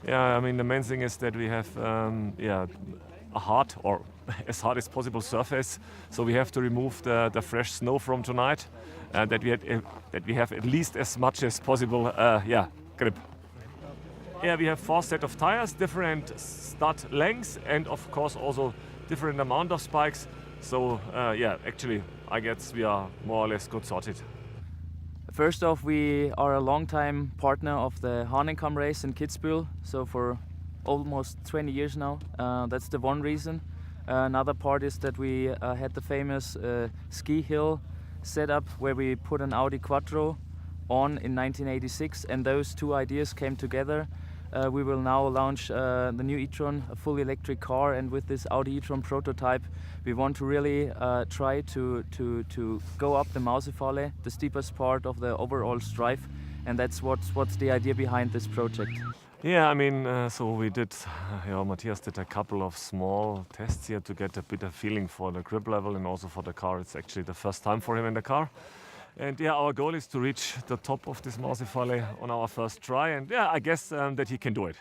Yeah, I mean the main thing is that we have a hard or as hard as possible surface, so we have to remove the fresh snow from tonight, that we have at least as much as possible grip. Yeah, we have 4 sets of tires, different stud lengths, and of course also different amount of spikes. So actually I guess we are more or less good sorted. First off, we are a long-time partner of the Hahnenkamm race in Kitzbühel, so for almost 20 years now. That's the one reason. Another part is that we had the famous ski hill setup where we put an Audi Quattro on in 1986, and those two ideas came together. We will now launch the new e-tron, a fully electric car, and with this Audi e-tron prototype we want to really try to go up the Mausefalle, the steepest part of the overall Streif, and that's what's the idea behind this project. Yeah, I mean, so we did, Matthias did a couple of small tests here to get a bit of feeling for the grip level and also for the car. It's actually the first time for him in the car. And yeah, our goal is to reach the top of this Mausefalle on our first try, and yeah, I guess that he can do it.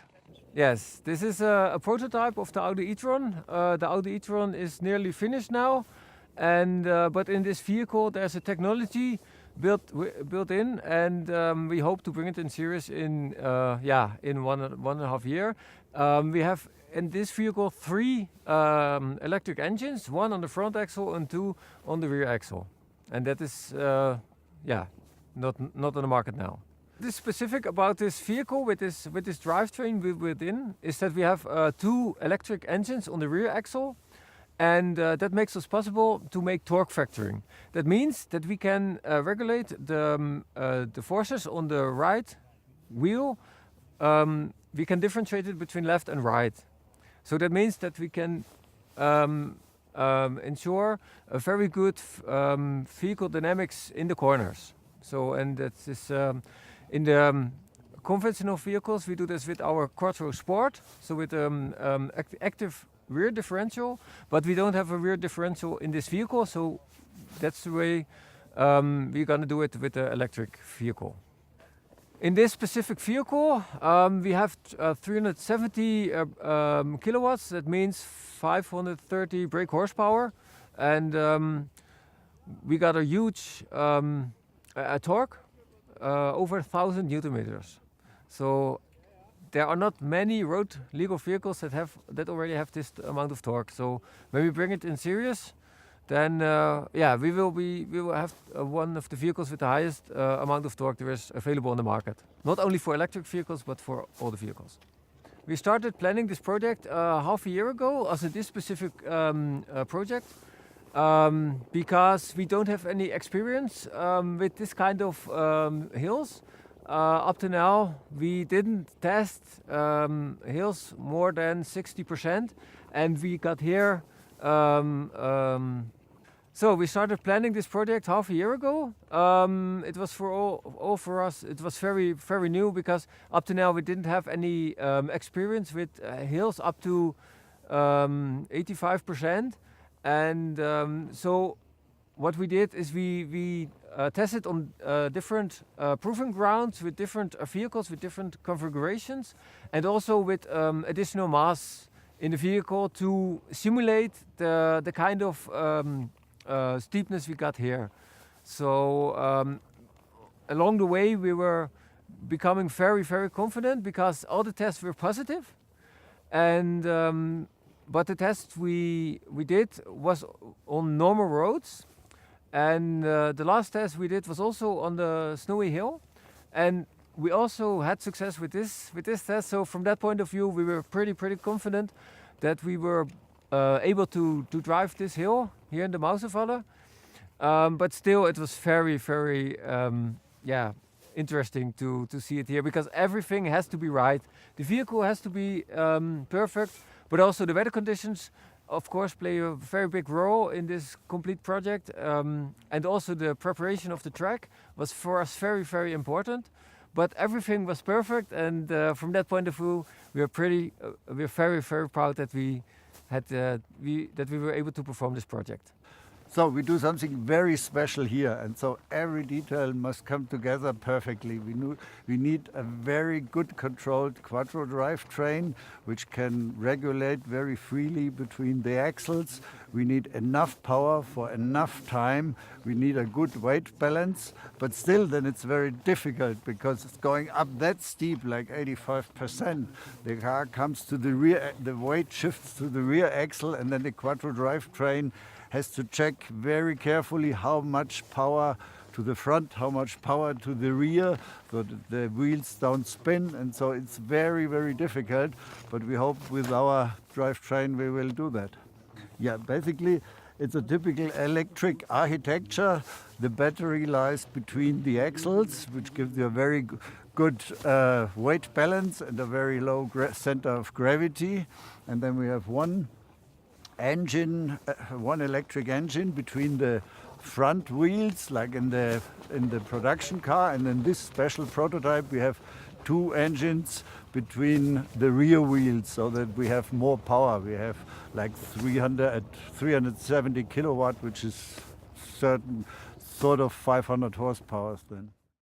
Yes, this is a prototype of the Audi e-tron. The Audi e-tron is nearly finished now, and but in this vehicle there's a technology built in, and we hope to bring it in series in one and a half year. We have in this vehicle 3 electric engines, 1 on the front axle and 2 on the rear axle. And that is, not on the market now. The specific about this vehicle with this drivetrain within is that we have 2 electric engines on the rear axle, and that makes us possible to make torque factoring. That means that we can regulate the forces on the right wheel. We can differentiate it between left and right. So that means that we can ensure a very good vehicle dynamics in the corners. So, and that is in the conventional vehicles we do this with our Quattro Sport, so with active rear differential, but we don't have a rear differential in this vehicle, so that's the way we're gonna do it with the electric vehicle. In this specific vehicle, we have 370 kilowatts. That means 530 brake horsepower, and we got a huge torque, over 1,000 Newton meters. So there are not many road legal vehicles that already have this amount of torque. So when we bring it in series, then we will have one of the vehicles with the highest amount of torque there is available on the market. Not only for electric vehicles, but for all the vehicles. We started planning this project half a year ago as this specific project, because we don't have any experience with this kind of hills. Up to now, we didn't test hills more than 60%, and we got here. So we started planning this project half a year ago. It was for us. It was very new, because up to now we didn't have any experience with hills up to 85%, and so what we did is we tested on different proving grounds with different vehicles with different configurations, and also with additional mass in the vehicle to simulate the kind of steepness we got here. So along the way we were becoming very confident, because all the tests were positive, and but the test we did was on normal roads, and the last test we did was also on the snowy hill, and we also had success with this test. So from that point of view, we were pretty confident that we were able to drive this hill here in the Mausefalle. But still, it was very interesting to see it here, because everything has to be right. The vehicle has to be perfect, but also the weather conditions, of course, play a very big role in this complete project. And also the preparation of the track was for us very important. But everything was perfect, and from that point of view, we're very proud that we were able to perform this project. So we do something very special here, and so every detail must come together perfectly. We need a very good controlled quattro drivetrain which can regulate very freely between the axles. We need enough power for enough time. We need a good weight balance, but still then it's very difficult because it's going up that steep, like 85%. The car comes to the rear, the weight shifts to the rear axle, and then the quattro drivetrain has to check very carefully how much power to the front, how much power to the rear, so that the wheels don't spin, and so it's very, very difficult, but we hope with our drivetrain we will do that. Yeah, basically it's a typical electric architecture. The battery lies between the axles, which gives you a very good weight balance and a very low center of gravity, and then we have one engine, one electric engine between the front wheels, like in the production car, and in this special prototype we have two engines between the rear wheels, so that we have more power. We have like 370 kilowatt, which is certain sort of 500 horsepower then.